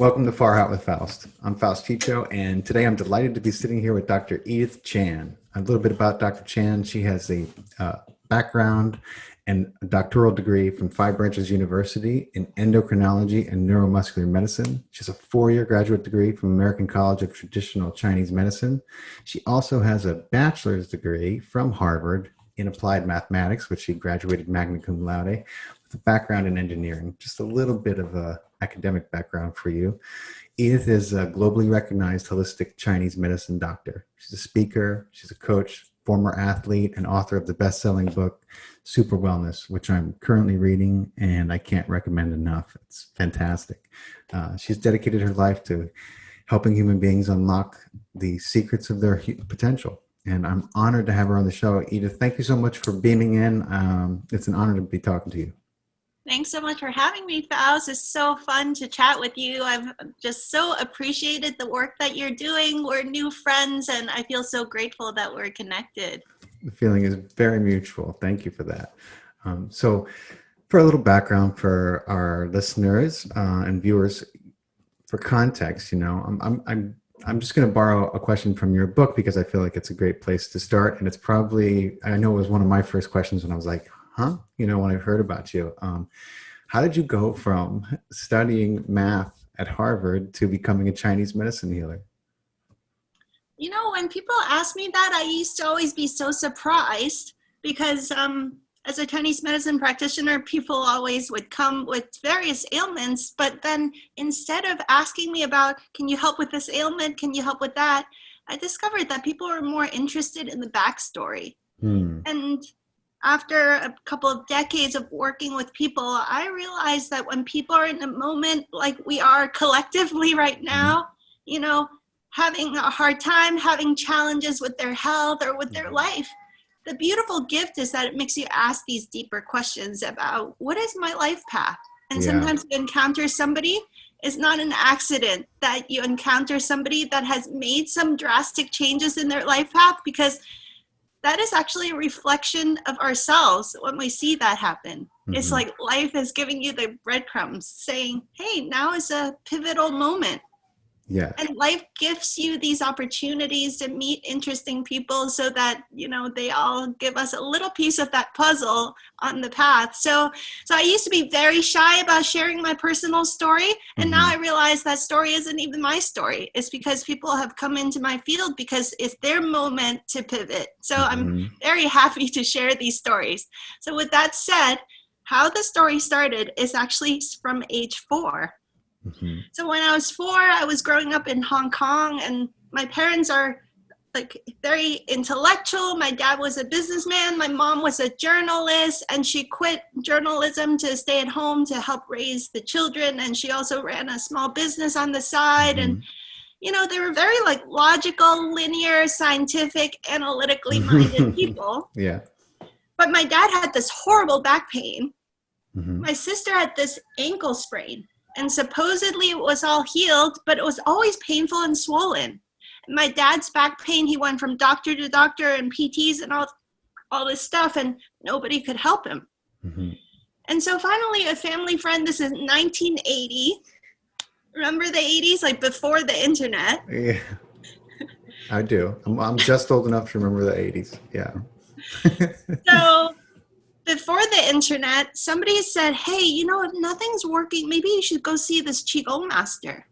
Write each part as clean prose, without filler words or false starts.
Welcome to Far Out with Faust. I'm Faust Chicho, and today I'm delighted to be sitting here with Dr. Edith Chan. A little bit about Dr. Chan. She has a background and a doctoral degree from Five Branches University in Endocrinology and Neuromuscular Medicine. She has a 4-year graduate degree from American College of Traditional Chinese Medicine. She also has a bachelor's degree from Harvard in Applied Mathematics, which she graduated Magna Cum Laude, with a background in engineering. Just a little bit of a academic background for you. Edith is a globally recognized holistic Chinese medicine doctor. She's a speaker, she's a coach, former athlete, and author of the best-selling book, SuperWellness, which I'm currently reading, and I can't recommend enough. It's fantastic. She's dedicated her life to helping human beings unlock the secrets of their potential. And I'm honored to have her on the show. Edith, thank you so much for beaming in. It's an honor to be talking to you. Thanks so much for having me, Faust. It's so fun to chat with you. I've just so appreciated the work that you're doing. We're new friends, and I feel so grateful that we're connected. The feeling is very mutual. Thank you for that. So for a little background for our listeners and viewers, for context, I'm just going to borrow a question from your book because I feel like it's a great place to start. And it's probably, I know it was one of my first questions when I was like, when I heard about you. How did you go from studying math at Harvard to becoming a Chinese medicine healer? When people ask me that, I used to always be so surprised because as a Chinese medicine practitioner, people always would come with various ailments. But then instead of asking me about, can you help with this ailment? Can you help with that? I discovered that people were more interested in the backstory. And after a couple of decades of working with people, I realized that when people are in a moment like we are collectively right now, having a hard time, having challenges with their health or with their life, the beautiful gift is that it makes you ask these deeper questions about what is my life path? And sometimes you encounter somebody, it's not an accident that you encounter somebody that has made some drastic changes in their life path, because that is actually a reflection of ourselves when we see that happen. It's like life is giving you the breadcrumbs saying, hey, now is a pivotal moment. Yeah. And life gives you these opportunities to meet interesting people so that, they all give us a little piece of that puzzle on the path. So I used to be very shy about sharing my personal story. And now I realize that story isn't even my story. It's because people have come into my field because it's their moment to pivot. So I'm very happy to share these stories. So with that said, how the story started is actually from age 4. So when I was 4, I was growing up in Hong Kong, and my parents are very intellectual. My dad was a businessman. My mom was a journalist, and she quit journalism to stay at home to help raise the children. And she also ran a small business on the side. And, they were very logical, linear, scientific, analytically minded people. Yeah. But my dad had this horrible back pain. My sister had this ankle sprain. And supposedly it was all healed, but it was always painful and swollen. My dad's back pain, he went from doctor to doctor and PTs and all this stuff, and nobody could help him. And so finally a family friend, this is 1980. Remember the 80s, before the internet? Yeah, I do. I'm just old enough to remember the 80s. Yeah. So before the internet, somebody said, hey, if nothing's working, maybe you should go see this Qigong master.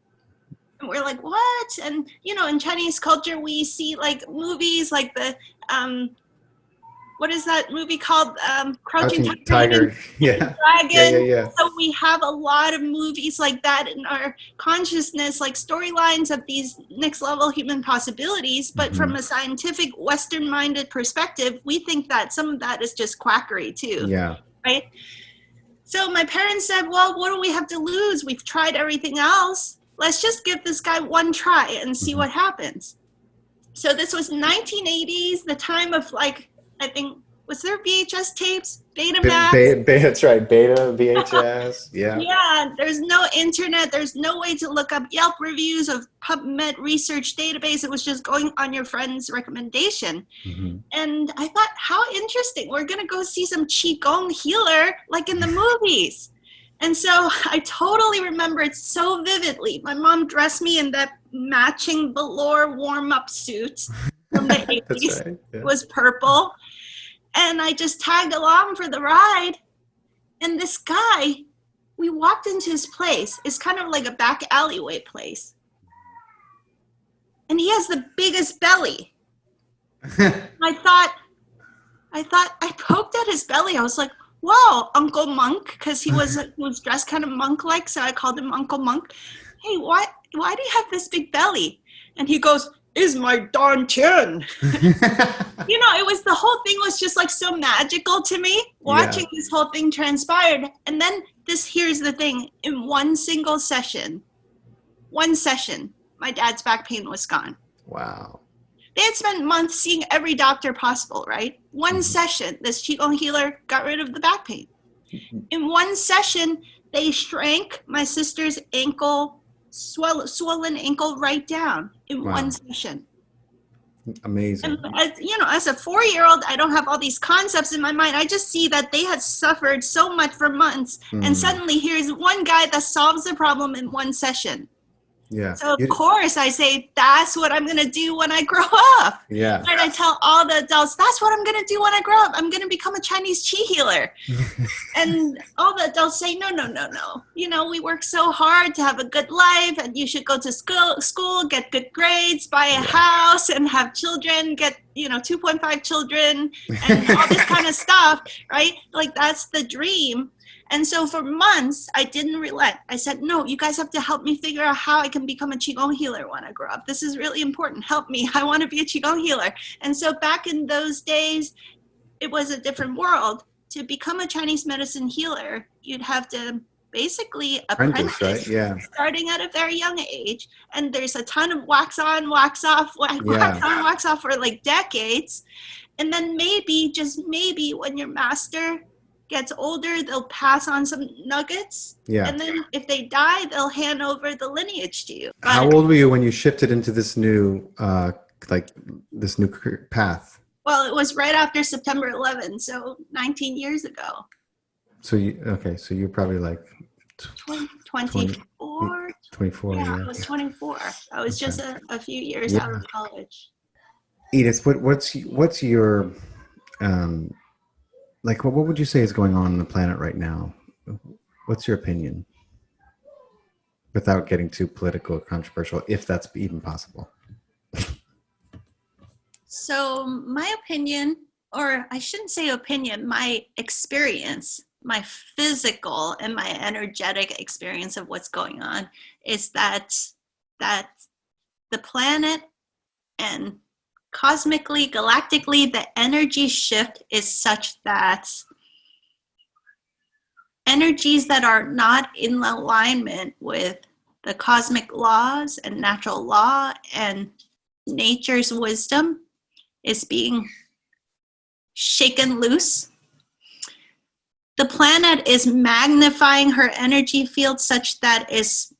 And we're like, what? And, in Chinese culture, we see movies like the, what is that movie called? Crouching Tiger. Yeah. Dragon. Yeah. So we have a lot of movies like that in our consciousness, storylines of these next level human possibilities. But from a scientific Western minded perspective, we think that some of that is just quackery too. Yeah. Right. So my parents said, well, what do we have to lose? We've tried everything else. Let's just give this guy one try and see what happens. So this was 1980s, the time of I think, was there VHS tapes? Betamax? That's right. Beta, VHS. Yeah. Yeah. There's no internet. There's no way to look up Yelp reviews of PubMed research database. It was just going on your friend's recommendation. And I thought, how interesting. We're going to go see some Qigong healer like in the movies. And so I totally remember it so vividly. My mom dressed me in that matching velour warm-up suit from the 80s. That's right. Yeah. It was purple. And I just tagged along for the ride. And this guy, we walked into his place. It's kind of like a back alleyway place. And he has the biggest belly. I poked at his belly. I was like, wow, Uncle Monk, because he was dressed kind of monk-like, so I called him Uncle Monk. Hey, why do you have this big belly? And he goes, is my Dantan. The whole thing was just like so magical to me, watching this whole thing transpired. And then here's the thing, in one session, my dad's back pain was gone. Wow. They had spent months seeing every doctor possible, right? One session, this Qigong healer got rid of the back pain. In one session, they shrank my sister's ankle, swollen ankle right down in one session. Amazing. And as a 4-year-old, I don't have all these concepts in my mind. I just see that they had suffered so much for months. And suddenly here's one guy that solves the problem in one session. Yeah. So of course I say, that's what I'm going to do when I grow up. Yeah. And I tell all the adults, that's what I'm going to do when I grow up. I'm going to become a Chinese Qi healer. And all the adults say, no. We work so hard to have a good life, and you should go to school, get good grades, buy a house, and have children, get 2.5 children, and all this kind of stuff, right? Like that's the dream. And so for months, I didn't relent. I said, no, you guys have to help me figure out how I can become a Qigong healer when I grow up. This is really important. Help me. I want to be a Qigong healer. And so back in those days, it was a different world. To become a Chinese medicine healer, you'd have to basically apprentice, right? Yeah. Starting at a very young age. And there's a ton of wax on, wax off, wax off for like decades. And then maybe, just maybe, when your master gets older, they'll pass on some nuggets. Yeah. And then if they die, they'll hand over the lineage to you. But how old were you when you shifted into this new, this new path? Well, it was right after September 11, so 19 years ago. So you're probably like 24. 24. Yeah, I was 24. I was just a few years out of college. Edith, what's your what would you say is going on the planet right now? What's your opinion? Without getting too political or controversial, if that's even possible. So my opinion, or I shouldn't say opinion, my experience, my physical and my energetic experience of what's going on is that the planet and cosmically, galactically, the energy shift is such that energies that are not in alignment with the cosmic laws and natural law and nature's wisdom is being shaken loose. The planet is magnifying her energy field such that is,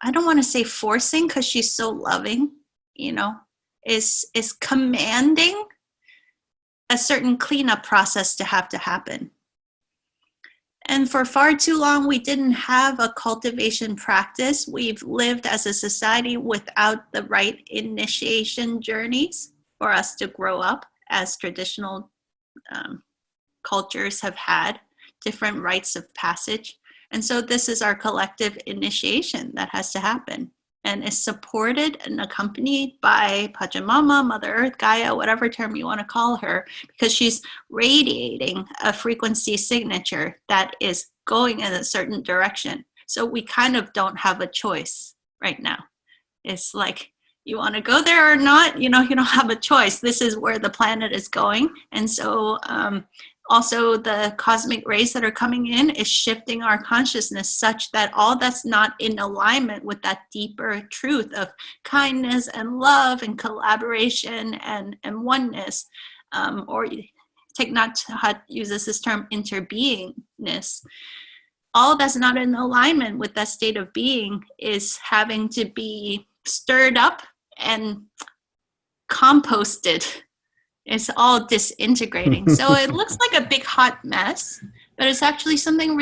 I don't want to say forcing because she's so loving, is commanding a certain cleanup process to happen. And for far too long, we didn't have a cultivation practice. We've lived as a society without the right initiation journeys for us to grow up, as traditional cultures have had different rites of passage. And so this is our collective initiation that has to happen, and is supported and accompanied by Pachamama, Mother Earth, Gaia, whatever term you want to call her, because she's radiating a frequency signature that is going in a certain direction. So we kind of don't have a choice right now. It's like, you want to go there or not, you don't have a choice. This is where the planet is going. And so also the cosmic rays that are coming in is shifting our consciousness such that all that's not in alignment with that deeper truth of kindness and love and collaboration and oneness, or Thich Nhat Hanh uses this term interbeingness. All that's not in alignment with that state of being is having to be stirred up and composted. It's all disintegrating. So it looks like a big hot mess, but it's actually something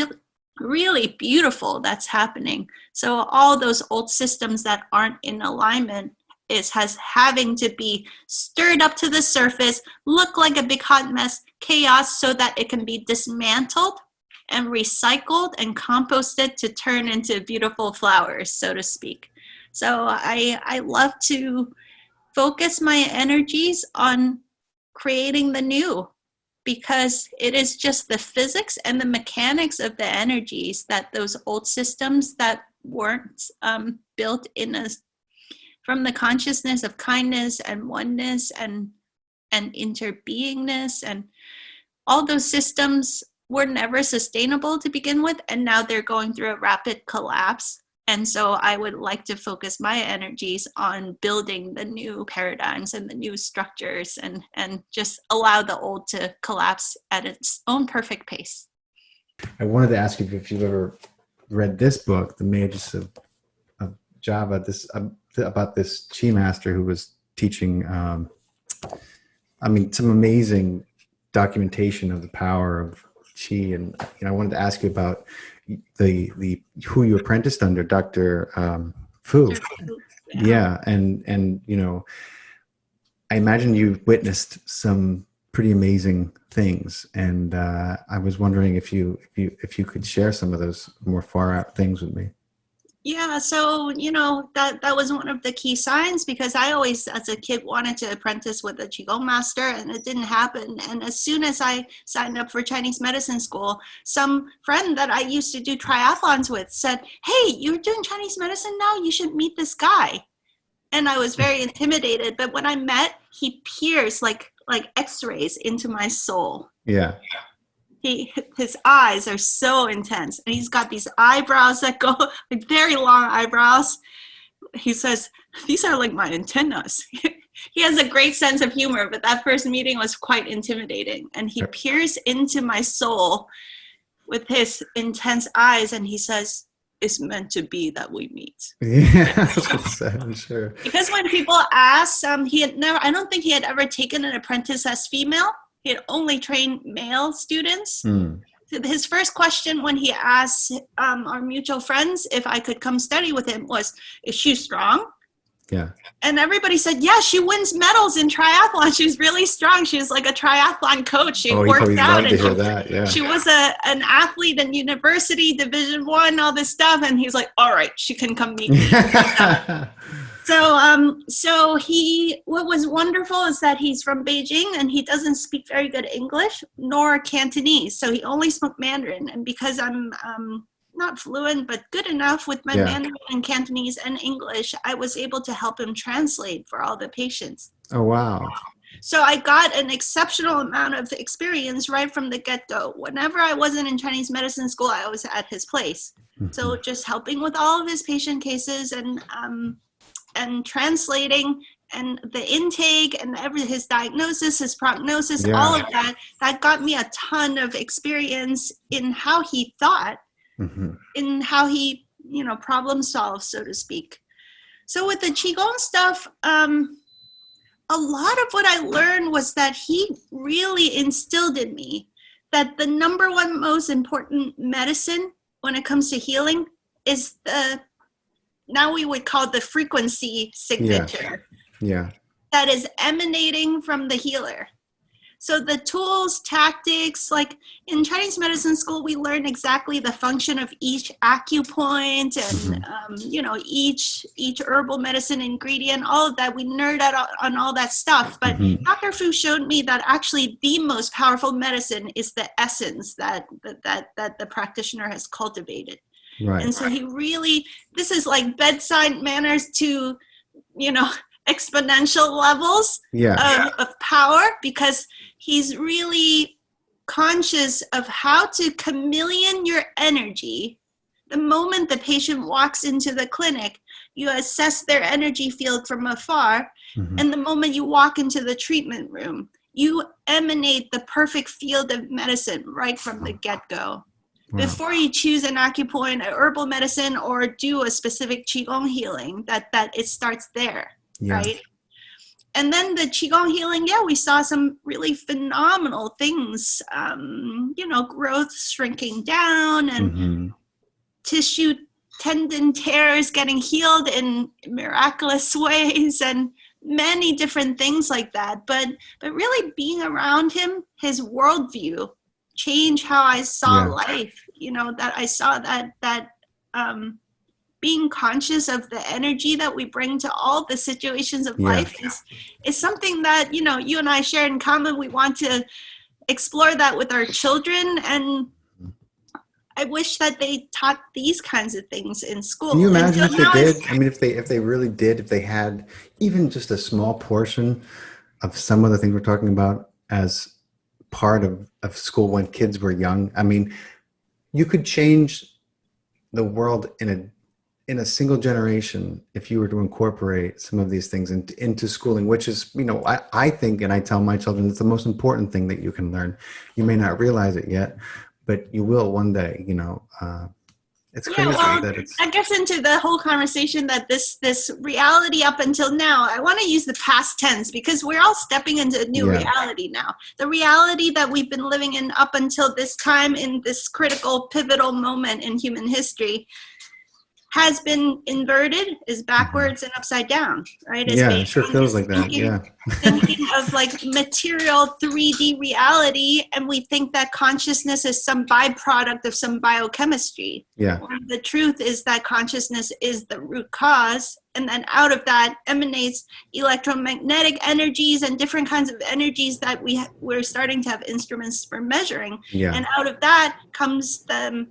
really beautiful that's happening. So all those old systems that aren't in alignment has having to be stirred up to the surface, look like a big hot mess, chaos, so that it can be dismantled and recycled and composted to turn into beautiful flowers, so to speak. So I love to focus my energies on creating the new, because it is just the physics and the mechanics of the energies that those old systems that weren't built from the consciousness of kindness and oneness and interbeingness, and all those systems were never sustainable to begin with, and now they're going through a rapid collapse. And so I would like to focus my energies on building the new paradigms and the new structures, and just allow the old to collapse at its own perfect pace. I wanted to ask you if you've ever read this book, The Magus of Java, about this Chi master who was teaching, some amazing documentation of the power of Chi. And I wanted to ask you about the who you apprenticed under, Dr. Fu. Yeah. And I imagine you witnessed some pretty amazing things, and I was wondering if you could share some of those more far out things with me. Yeah, so that was one of the key signs, because I always, as a kid, wanted to apprentice with a Qigong master, and it didn't happen. And as soon as I signed up for Chinese medicine school, some friend that I used to do triathlons with said, "Hey, you're doing Chinese medicine now? You should meet this guy." And I was very intimidated, but when I met, he pierced like X-rays into my soul. Yeah. His eyes are so intense, and he's got these eyebrows that go like very long eyebrows. He says, "These are like my antennas." He has a great sense of humor, but that first meeting was quite intimidating. And he peers into my soul with his intense eyes, and he says, "It's meant to be that we meet." Yeah, I'm sure. Because when people ask, I don't think he had ever taken an apprentice as female. He had only trained male students. His first question when he asked our mutual friends if I could come study with him was, "Is she strong?" Yeah. And everybody said, "Yeah, she wins medals in triathlon. She's really strong. She was like a triathlon coach. She worked out. And she was an athlete in university, Division I, all this stuff." And he's like, "All right, she can come meet me." So what was wonderful is that he's from Beijing, and he doesn't speak very good English nor Cantonese. So he only spoke Mandarin. And because I'm not fluent, but good enough with my Mandarin and Cantonese and English, I was able to help him translate for all the patients. Oh, wow. So I got an exceptional amount of experience right from the get-go. Whenever I wasn't in Chinese medicine school, I was at his place. Mm-hmm. So just helping with all of his patient cases and translating and the intake and his diagnosis, his prognosis, all of that got me a ton of experience in how he thought, in how he, problem solves, so to speak. So with the Qigong stuff, a lot of what I learned was that he really instilled in me that the number one most important medicine when it comes to healing is now we would call it the frequency signature. Yeah. That is emanating from the healer. So the tools, tactics, like in Chinese medicine school, we learn exactly the function of each acupoint and, each herbal medicine ingredient, all of that. We nerd out on all that stuff. But Dr. Fu showed me that actually the most powerful medicine is the essence that the practitioner has cultivated. Right. And so this is like bedside manners to, exponential levels of power, because he's really conscious of how to chameleon your energy. The moment the patient walks into the clinic, you assess their energy field from afar. And the moment you walk into the treatment room, you emanate the perfect field of medicine right from the get-go. Wow. Before you choose an acupoint, a herbal medicine, or do a specific Qigong healing, that it starts there, right? And then the Qigong healing, yeah, we saw some really phenomenal things, growth shrinking down and Mm-hmm. tissue tendon tears getting healed in miraculous ways and many different things like that. But really being around him, his worldview changed how I saw Yeah. life, that I saw that being conscious of the energy that we bring to all the situations of Yeah. life is something that, you and I share in common. We want to explore that with our children, and I wish that they taught these kinds of things in Can you school. And imagine so if they now it's, did? I mean, if they really did, if they had even just a small portion of some of the things we're talking about as part of school when kids were young. I mean, you could change the world in a single generation if you were to incorporate some of these things into schooling, which is, I think, and I tell my children, it's the most important thing that you can learn. You may not realize it yet, but you will one day. It's yeah, crazy well, that it's that gets into the whole conversation that this reality up until now, I want to use the past tense because we're all stepping into a new reality now. The reality that we've been living in up until this time in this critical, pivotal moment in human history has been inverted, is backwards and upside down, right? It's yeah, it based sure on feels this like that. Yeah. thinking of like material 3D reality, and we think that consciousness is some byproduct of some biochemistry. Yeah. When the truth is that consciousness is the root cause, and then out of that emanates electromagnetic energies and different kinds of energies that we're starting to have instruments for measuring. Yeah. And out of that comes the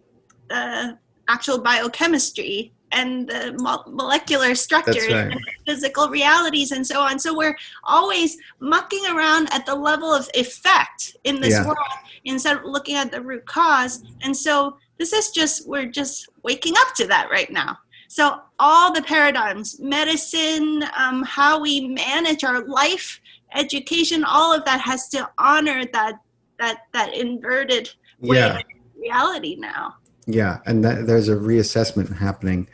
actual biochemistry and the molecular structures and physical realities and so on. So we're always mucking around at the level of effect in this world instead of looking at the root cause. And so we're just waking up to that right now. So all the paradigms, medicine, how we manage our life, education, all of that has to honor that inverted way of reality now. Yeah, and there's a reassessment happening.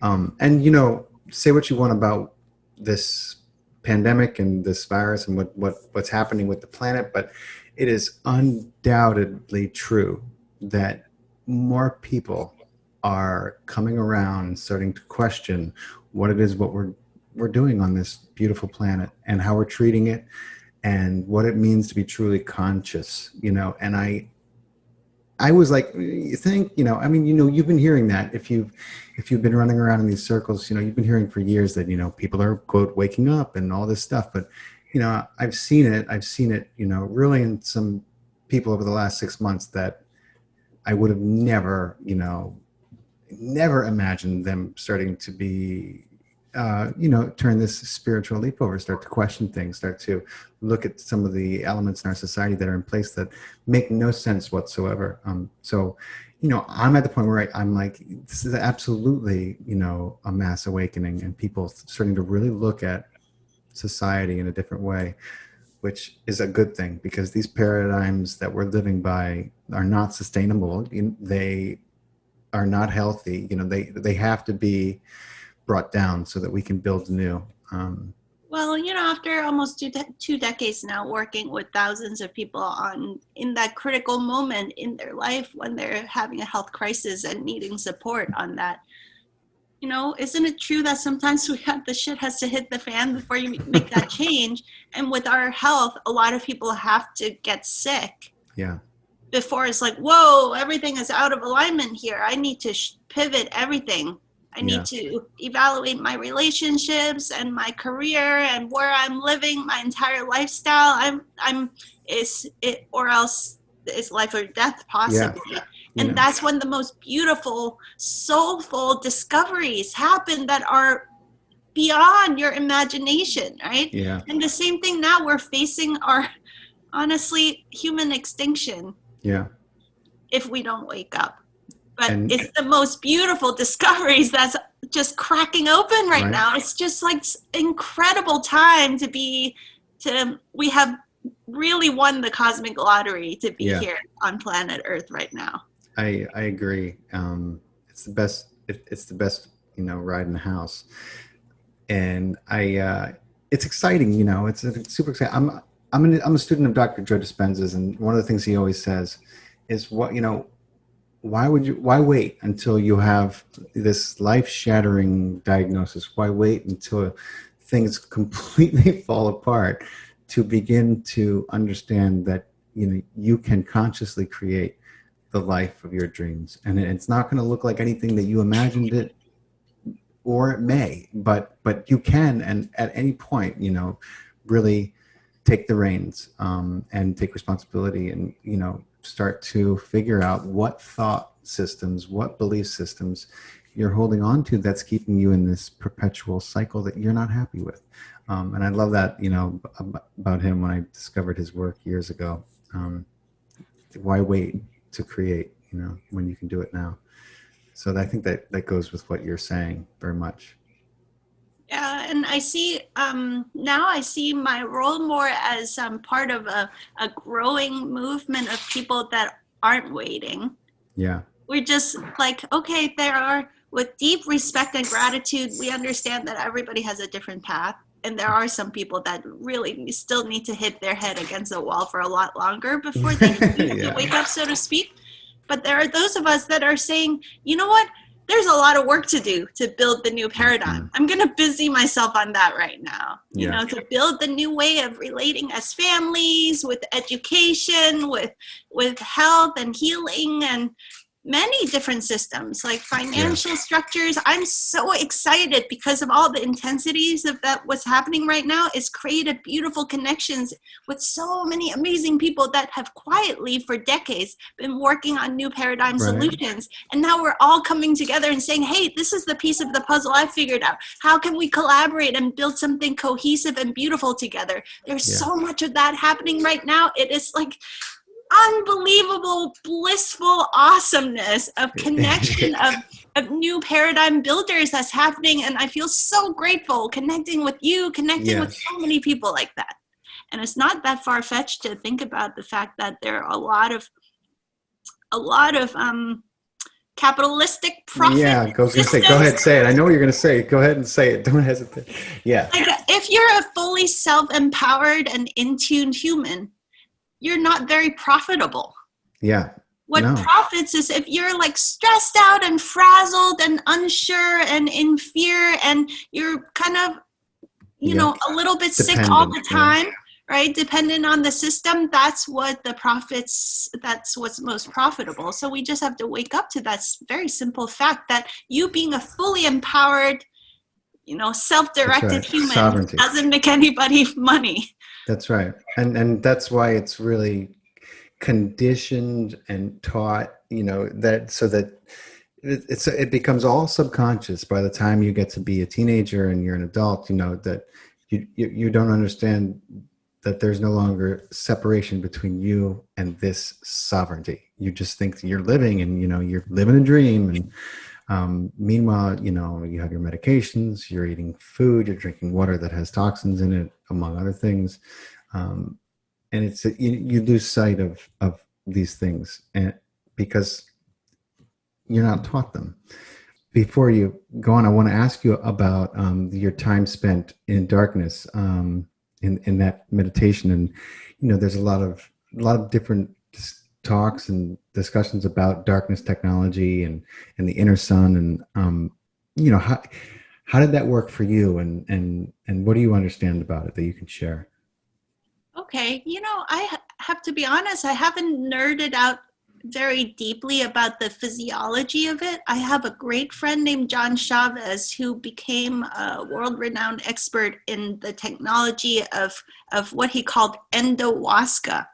And say what you want about this pandemic and this virus and what's happening with the planet, but it is undoubtedly true that more people are coming around and starting to question what it is what we're doing on this beautiful planet and how we're treating it and what it means to be truly conscious. And I was like, you think, you've been hearing that if you've been running around in these circles, you've been hearing for years that, people are, quote, waking up and all this stuff. But, I've seen it, really in some people over the last 6 months that I would have never imagined them starting to be, turn this spiritual leap over, start to question things, start to look at some of the elements in our society that are in place that make no sense whatsoever. So, I'm at the point where I'm like, this is absolutely, a mass awakening and people starting to really look at society in a different way, which is a good thing because these paradigms that we're living by are not sustainable. They are not healthy. They have to be brought down so that we can build new. Well, after almost two decades now working with thousands of people in that critical moment in their life when they're having a health crisis and needing support on that, isn't it true that sometimes the shit has to hit the fan before you make that change? And with our health, a lot of people have to get sick. Yeah. Before it's like, whoa, everything is out of alignment here. I need to pivot everything. I need to evaluate my relationships and my career and where I'm living, my entire lifestyle. Or else it's life or death possibly. Yeah. And that's when the most beautiful, soulful discoveries happen that are beyond your imagination, right? Yeah. And the same thing now, we're facing our, honestly, human extinction. Yeah. If we don't wake up. But it's the most beautiful discoveries that's just cracking open right now. It's just like incredible time we have really won the cosmic lottery to be here on planet Earth right now. I agree. It's the best. It's the best, ride in the house. And it's exciting, it's super exciting. I'm a student of Dr. Joe Dispenza's, and one of the things he always says is, why wait until you have this life-shattering diagnosis? Why wait until things completely fall apart to begin to understand that, you can consciously create the life of your dreams, and it's not going to look like anything that you imagined it, or it may, but you can, and at any point, really take the reins, and take responsibility, and start to figure out what thought systems, what belief systems you're holding on to that's keeping you in this perpetual cycle that you're not happy with. And I love that, about him when I discovered his work years ago. Why wait to create, when you can do it now? So I think that goes with what you're saying very much. Yeah, and I see now I see my role more as part of a growing movement of people that aren't waiting. Yeah. We're just like, okay, with deep respect and gratitude, we understand that everybody has a different path. And there are some people that really still need to hit their head against the wall for a lot longer before they can wake up, so to speak. But there are those of us that are saying, you know what? There's a lot of work to do to build the new paradigm. I'm going to busy myself on that right now, to build the new way of relating as families, with education, with health and healing, and many different systems like financial structures. I'm so excited because of all the intensities of that what's happening right now. It's created beautiful connections with so many amazing people that have quietly for decades been working on new paradigm solutions. And now we're all coming together and saying, hey, this is the piece of the puzzle I figured out. How can we collaborate and build something cohesive and beautiful together? There's so much of that happening right now. It is like unbelievable, blissful awesomeness of connection of new paradigm builders that's happening. And I feel so grateful connecting with you, connecting with so many people like that. And it's not that far-fetched to think about the fact that there are a lot of capitalistic profit. Yeah, go ahead, say it. I know what you're going to say. Go ahead and say it. Don't hesitate. Yeah. Like, if you're a fully self-empowered and in-tuned human, you're not very profitable. Yeah. What profits is if you're like stressed out and frazzled and unsure and in fear, and you're kind of, a little bit sick all the time, right? Dependent on the system, that's what's most profitable. So we just have to wake up to that very simple fact that you being a fully empowered, self-directed human Sovereignty doesn't make anybody money. That's right. And that's why it's really conditioned and taught, so that it becomes all subconscious by the time you get to be a teenager and you're an adult, that you don't understand that there's no longer separation between you and this sovereignty. You just think that you're living, and, you're living a dream. And meanwhile, you have your medications, you're eating food, you're drinking water that has toxins in it, among other things. And it's you lose sight of these things, and because you're not taught them. Before you go on, I want to ask you about your time spent in darkness, in that meditation. And there's a lot of different talks and discussions about darkness technology and the inner sun, and how did that work for you, and what do you understand about it that you can share? Okay, I have to be honest, I haven't nerded out very deeply about the physiology of it. I have a great friend named John Chavez who became a world-renowned expert in the technology of what he called endohuasca.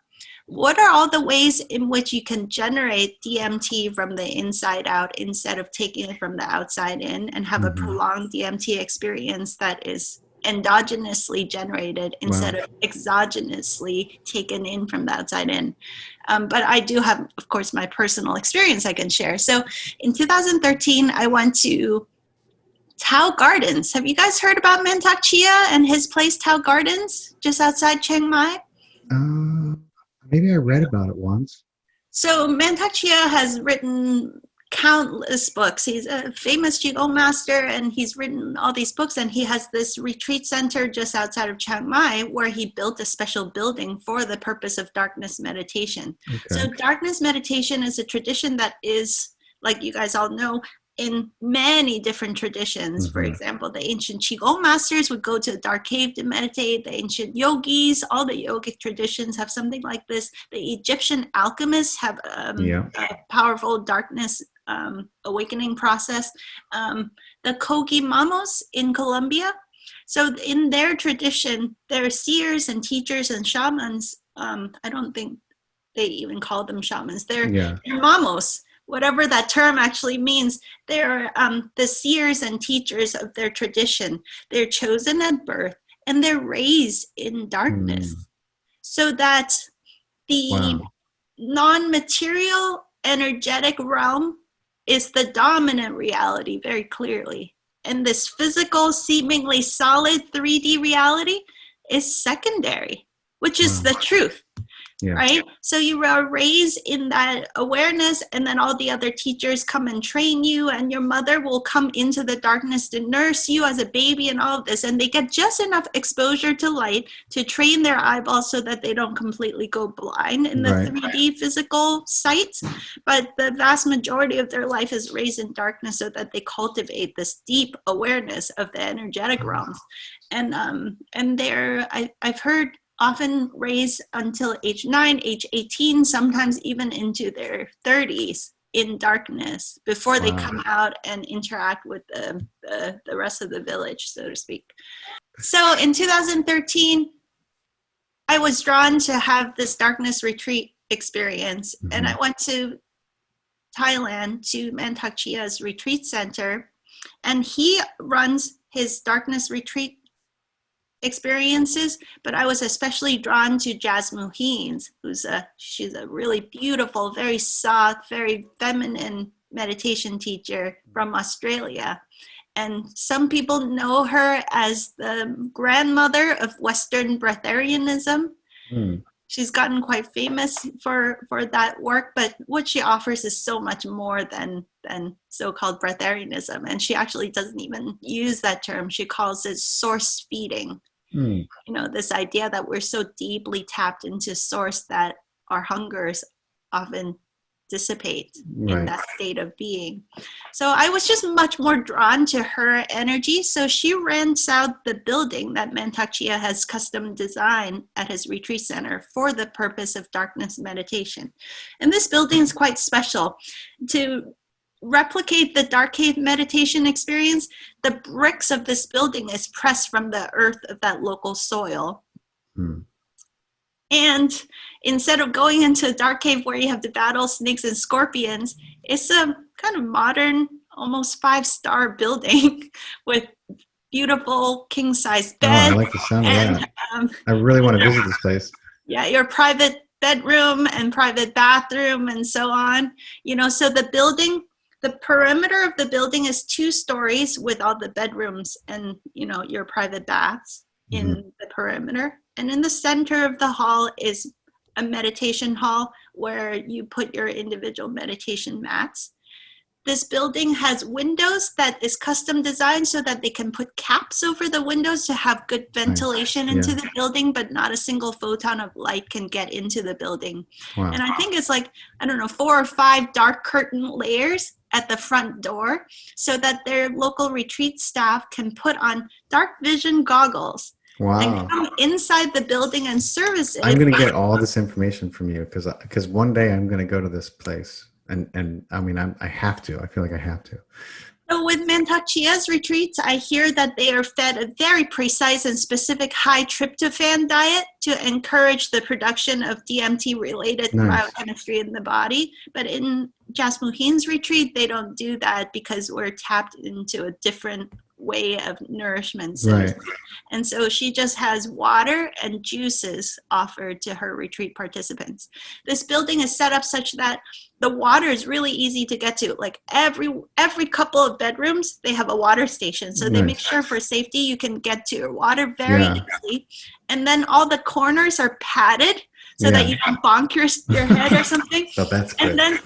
What are all the ways in which you can generate DMT from the inside out instead of taking it from the outside in, and have a prolonged DMT experience that is endogenously generated instead of exogenously taken in from the outside in? But I do have, of course, my personal experience I can share. So in 2013, I went to Tao Gardens. Have you guys heard about Mantak Chia and his place, Tao Gardens, just outside Chiang Mai? Maybe I read about it once. So Mantak Chia has written countless books. He's a famous Qigong master, and he's written all these books, and he has this retreat center just outside of Chiang Mai where he built a special building for the purpose of darkness meditation. Okay. So darkness meditation is a tradition that is, like you guys all know, in many different traditions. For example, the ancient Qigong masters would go to a dark cave to meditate. The ancient yogis, all the yogic traditions have something like this. The Egyptian alchemists have a powerful darkness awakening process. The Kogi Mamos in Colombia. So in their tradition, they're seers and teachers and shamans. I don't think they even call them shamans. They're mamos. Whatever that term actually means, they're the seers and teachers of their tradition. They're chosen at birth, and they're raised in darkness, so that the non-material energetic realm is the dominant reality very clearly. And this physical, seemingly solid 3D reality is secondary, which is the truth. Right? So you are raised in that awareness, and then all the other teachers come and train you, and your mother will come into the darkness to nurse you as a baby and all of this. And they get just enough exposure to light to train their eyeballs so that they don't completely go blind in the 3D physical sight. But the vast majority of their life is raised in darkness so that they cultivate this deep awareness of the energetic realms. And I've heard often raised until age 9, age 18, sometimes even into their 30s in darkness before they come out and interact with the rest of the village, so to speak. So in 2013, I was drawn to have this darkness retreat experience, and I went to Thailand to Mantak Chia's retreat center, and he runs his darkness retreat experiences, but I was especially drawn to Jas Muheen's, she's a really beautiful, very soft, very feminine meditation teacher from Australia. And some people know her as the grandmother of Western Breatharianism. She's gotten quite famous for that work, but what she offers is so much more than so-called breatharianism. And she actually doesn't even use that term. She calls it source feeding. You know, this idea that we're so deeply tapped into source that our hungers often dissipate in that state of being. So I was just much more drawn to her energy. So she rents out the building that Mantak Chia has custom designed at his retreat center for the purpose of darkness meditation. And this building is quite special. To replicate the dark cave meditation experience, the bricks of this building is pressed from the earth of that local soil. And instead of going into a dark cave where you have to battle snakes and scorpions, it's a kind of modern, almost 5-star building with beautiful king-size beds. I like the sound of that. I really want to visit this place. Yeah, your private bedroom and private bathroom and so on. You know, so the building, the perimeter of the building is 2 stories with all the bedrooms and, you know, your private baths in the perimeter. And in the center of the hall is a meditation hall where you put your individual meditation mats. This building has windows that is custom designed so that they can put caps over the windows to have good ventilation into the building, but not a single photon of light can get into the building. And I think it's like, I don't know, 4 or 5 dark curtain layers at the front door so that their local retreat staff can put on dark vision goggles and come inside the building and service it. I'm going to get all this information from you because one day I'm going to go to this place. And I mean, I have to. I feel like I have to. So with Mantak Chia's retreats, I hear that they are fed a very precise and specific high tryptophan diet to encourage the production of DMT-related biochemistry in the body. But in Jas Muheen's retreat, they don't do that because we're tapped into a different way of nourishment. And so she just has water and juices offered to her retreat participants. This building is set up such that the water is really easy to get to. Like every couple of bedrooms, they have a water station. So they make sure for safety you can get to your water very easily. And then all the corners are padded so that you can bonk your head or something. So that's good.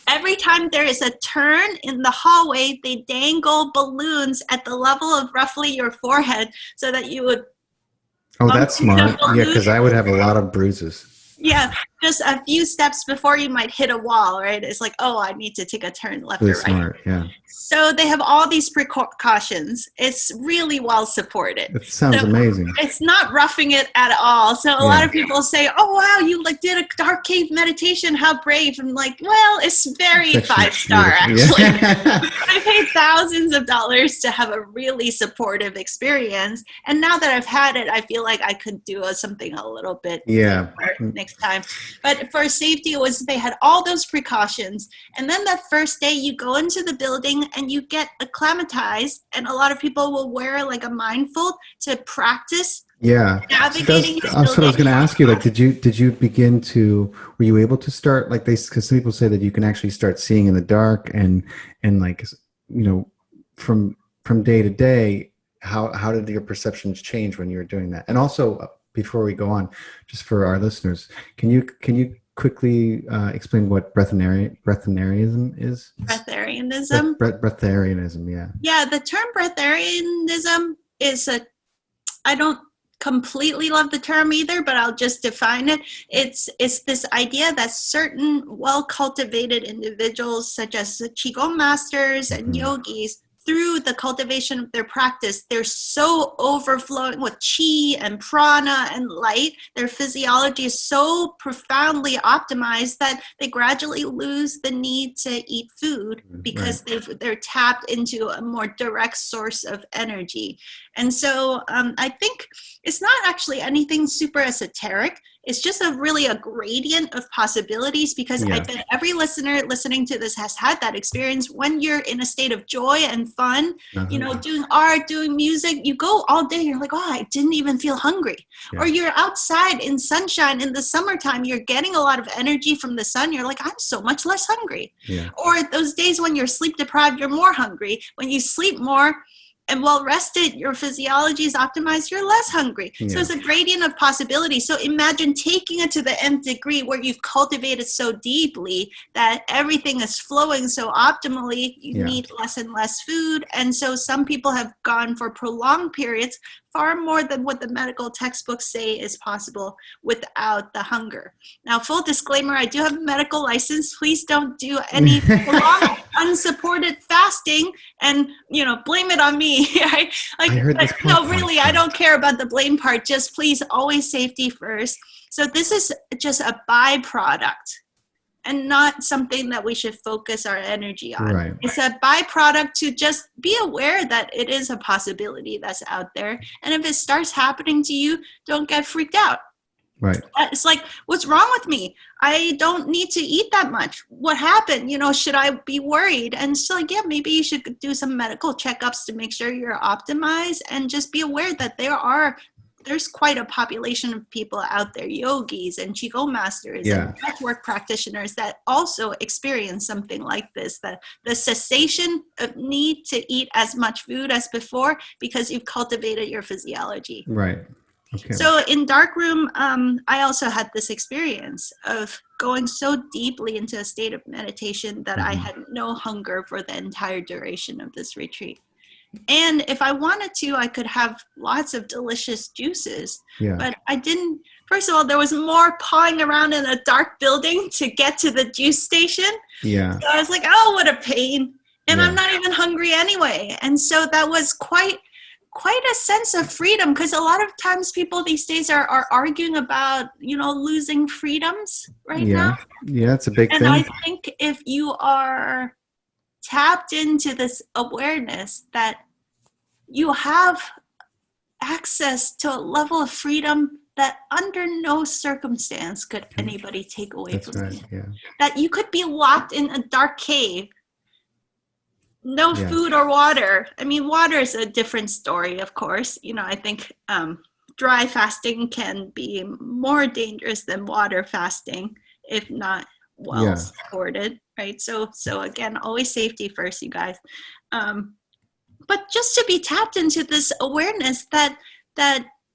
every time there is a turn in the hallway, they dangle balloons at the level of roughly your forehead so that you would. Oh, that's smart. Yeah, because I would have a lot of bruises. Yeah, just a few steps before you might hit a wall, right? It's like, oh, I need to take a turn left Really or right. Smart, yeah. So they have all these precautions. It's really well supported. It sounds amazing. It's not roughing it at all. So a lot of people say, oh, wow, you like did a dark cave meditation. How brave. I'm like, well, it's very 5-star, actually. Yeah. I paid thousands of dollars to have a really supportive experience. And now that I've had it, I feel like I could do something a little bit next time. But for safety, they had all those precautions. And then that first day you go into the building and you get acclimatized, and a lot of people will wear like a mindfold to practice navigating. That's what I was going to ask you. Like, did you begin to? Were you able to start like this? Because some people say that you can actually start seeing in the dark, and like, you know, from day to day. How did your perceptions change when you were doing that? And also, before we go on, just for our listeners, can you quickly explain what breatharianism is? Breatharianism? Breatharianism, yeah. Yeah, the term breatharianism is I don't completely love the term either, but I'll just define it. It's this idea that certain well-cultivated individuals, such as Qigong masters and yogis, through the cultivation of their practice, they're so overflowing with qi and prana and light. Their physiology is so profoundly optimized that they gradually lose the need to eat food because they're tapped into a more direct source of energy. And so I think it's not actually anything super esoteric. It's just really a gradient of possibilities, because I bet every listener listening to this has had that experience. When you're in a state of joy and fun, you know, doing art, doing music, you go all day, you're like, oh, I didn't even feel hungry. Or you're outside in sunshine in the summertime, you're getting a lot of energy from the sun, you're like, I'm so much less hungry. Or those days when you're sleep deprived, you're more hungry. When you sleep more and well rested, your physiology is optimized, you're less hungry. So it's a gradient of possibility. So imagine taking it to the nth degree, where you've cultivated so deeply that everything is flowing so optimally, you need less and less food. And so some people have gone for prolonged periods, far more than what the medical textbooks say is possible without the hunger. Now, full disclaimer, I do have a medical license. Please don't do any prolonged, unsupported fasting and, you know, blame it on me. Right? Like, I heard this no, really, I don't care about the blame part. Just please, always safety first. So this is just a byproduct and not something that we should focus our energy on. Right. It's a byproduct to just be aware that it is a possibility that's out there. And if it starts happening to you, don't get freaked out. Right. It's like, what's wrong with me? I don't need to eat that much. What happened? You know, should I be worried? And it's like, yeah, maybe you should do some medical checkups to make sure you're optimized, and just be aware that there's quite a population of people out there, yogis and Qigong masters and breathwork practitioners, that also experience something like this, the cessation of need to eat as much food as before because you've cultivated your physiology. Right. Okay. So in Darkroom, I also had this experience of going so deeply into a state of meditation that I had no hunger for the entire duration of this retreat. And if I wanted to, I could have lots of delicious juices, but I didn't. First of all, there was more pawing around in a dark building to get to the juice station. Yeah. So I was like, oh, what a pain. And I'm not even hungry anyway. And so that was quite a sense of freedom, because a lot of times people these days are arguing about, you know, losing freedoms now. Yeah, it's a big thing. And I think if you are tapped into this awareness that you have access to a level of freedom that under no circumstance could anybody take away from you. Yeah. That you could be locked in a dark cave, no food or water. I mean, water is a different story, of course. You know, I think dry fasting can be more dangerous than water fasting if not well supported, right? So again, always safety first, you guys. But just to be tapped into this awareness that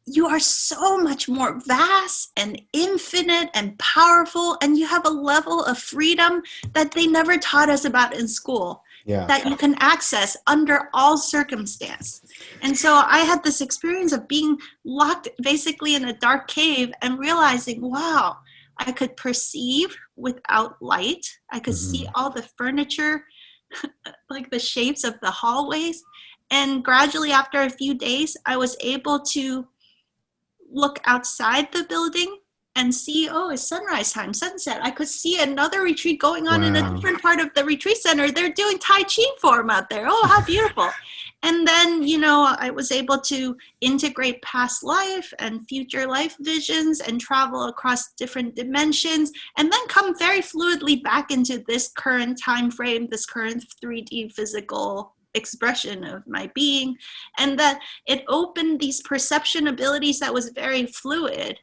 you are so much more vast and infinite and powerful, and you have a level of freedom that they never taught us about in school, that you can access under all circumstance. And so I had this experience of being locked basically in a dark cave and realizing, wow, I could perceive without light. I could see all the furniture, like the shapes of the hallways. And gradually, after a few days, I was able to look outside the building and see, oh, it's sunrise time, sunset. I could see another retreat going on in a different part of the retreat center. They're doing Tai Chi form out there. Oh, how beautiful. And then, you know, I was able to integrate past life and future life visions and travel across different dimensions, and then come very fluidly back into this current time frame, this current 3D physical expression of my being. And that it opened these perception abilities that was very fluid.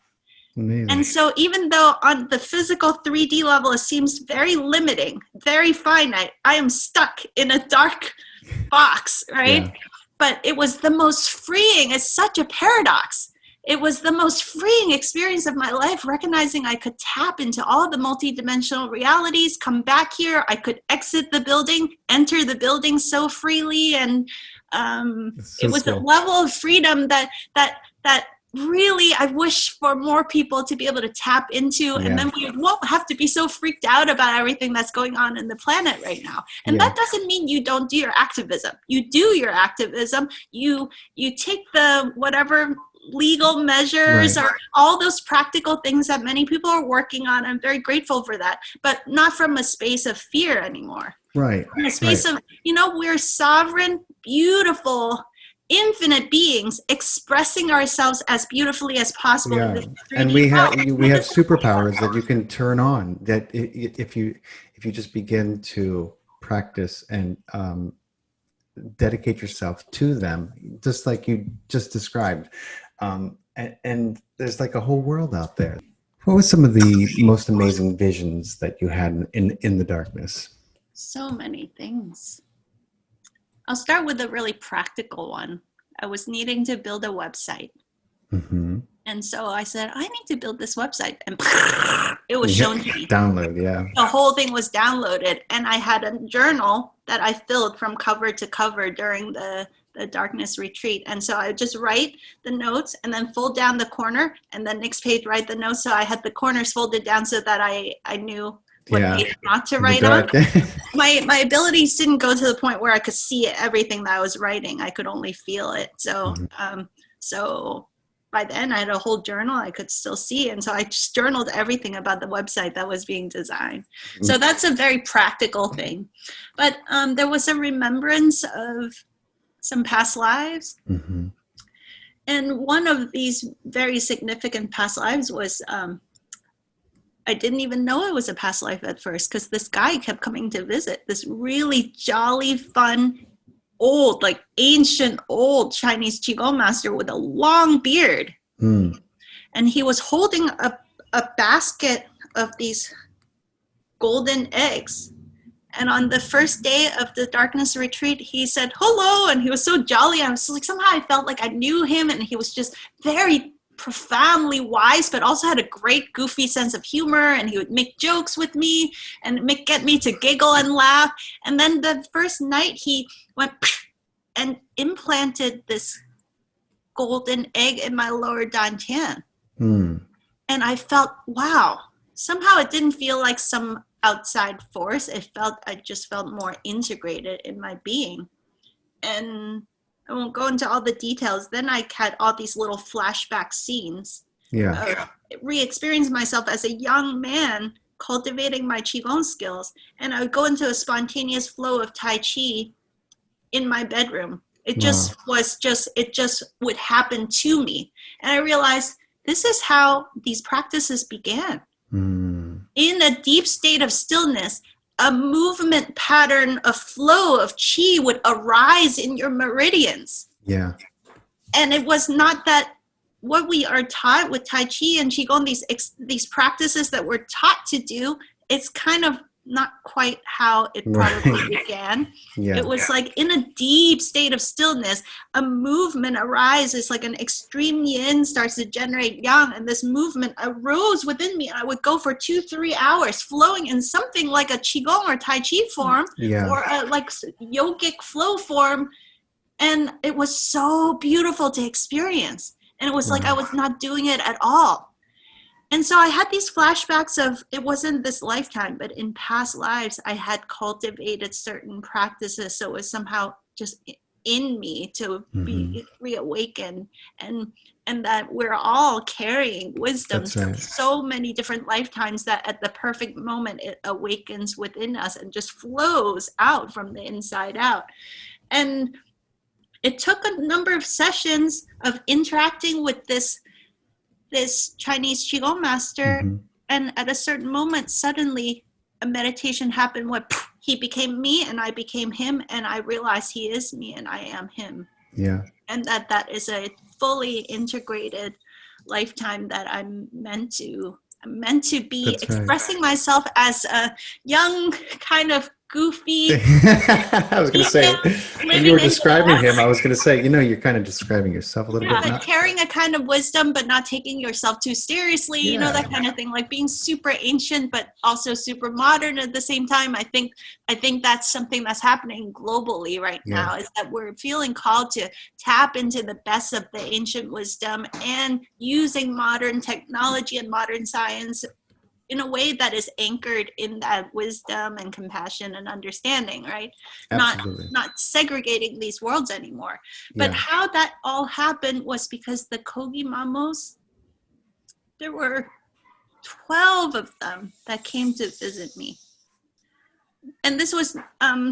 Amazing. And so even though on the physical 3D level, it seems very limiting, very finite, I am stuck in a dark box, right? Yeah. But it was the most freeing. It's such a paradox. It was the most freeing experience of my life, recognizing I could tap into all the multidimensional realities, come back here. I could exit the building, enter the building so freely. And it was a level of freedom that really I wish for more people to be able to tap into. And then we won't have to be so freaked out about everything that's going on in the planet right now. And that doesn't mean you don't do your activism. You do your activism. You take the whatever legal measures or all those practical things that many people are working on. I'm very grateful for that, but not from a space of fear anymore. Right. From a space of, you know, we're sovereign, beautiful, infinite beings expressing ourselves as beautifully as possible. Yeah. And we have superpowers that you can turn on, that if you just begin to practice and dedicate yourself to them, just like you just described. And there's like a whole world out there. What was some of the most amazing visions that you had in the darkness? So many things. I'll start with a really practical one. I was needing to build a website. Mm-hmm. And so I said, I need to build this website. And it was shown to me. Download, yeah. The whole thing was downloaded. And I had a journal that I filled from cover to cover during the darkness retreat. And so I would just write the notes and then fold down the corner, and then next page write the notes. So I had the corners folded down so that I knew what page not to write on. My abilities didn't go to the point where I could see everything that I was writing. I could only feel it. So so by then I had a whole journal I could still see. And so I just journaled everything about the website that was being designed. So that's a very practical thing. But there was a remembrance of some past lives. Mm-hmm. And one of these very significant past lives was, I didn't even know it was a past life at first, because this guy kept coming to visit, this really jolly, fun, old, like ancient, old Chinese Qigong master with a long beard. Mm. And he was holding a basket of these golden eggs. And on the first day of the darkness retreat, he said, hello. And he was so jolly. I was like, somehow I felt like I knew him. And he was just very profoundly wise, but also had a great goofy sense of humor. And he would make jokes with me and get me to giggle and laugh. And then the first night he went and implanted this golden egg in my lower dantian. Mm. And I felt, wow, somehow it didn't feel like some outside force. I just felt more integrated in my being. And I won't go into all the details. Then I had all these little flashback scenes. Yeah. Re-experienced myself as a young man cultivating my Qigong skills. And I would go into a spontaneous flow of Tai Chi in my bedroom. It just would happen to me. And I realized this is how these practices began. Mm. In a deep state of stillness, a movement pattern, a flow of qi would arise in your meridians. Yeah. And it was not that what we are taught with Tai Chi and Qigong, these practices that we're taught to do, it's kind of not quite how it Right. probably began. Yeah. It was like in a deep state of stillness, a movement arises, like an extreme yin starts to generate yang, and this movement arose within me. I would go for 2-3 hours flowing in something like a Qigong or Tai Chi form, Yeah. or a like yogic flow form. And it was so beautiful to experience. And it was like I was not doing it at all. And so I had these flashbacks of, it wasn't this lifetime, but in past lives, I had cultivated certain practices. So it was somehow just in me to be reawakened, and that we're all carrying wisdom from so many different lifetimes that at the perfect moment, it awakens within us and just flows out from the inside out. And it took a number of sessions of interacting with this Chinese Qigong master. And at a certain moment, suddenly a meditation happened where he became me and I became him, and I realized he is me and I am him. Yeah. And that is a fully integrated lifetime that I'm meant to be expressing myself as a young, kind of goofy. I was going to say, when you were describing him, I was going to say, you're kind of describing yourself a little bit. But carrying a kind of wisdom, but not taking yourself too seriously, that kind of thing, like being super ancient, but also super modern at the same time. I think that's something that's happening globally right now, is that we're feeling called to tap into the best of the ancient wisdom and using modern technology and modern science in a way that is anchored in that wisdom and compassion and understanding, right? Absolutely. Not segregating these worlds anymore. But how that all happened was because the Kogi Mamos, there were 12 of them that came to visit me. And this was,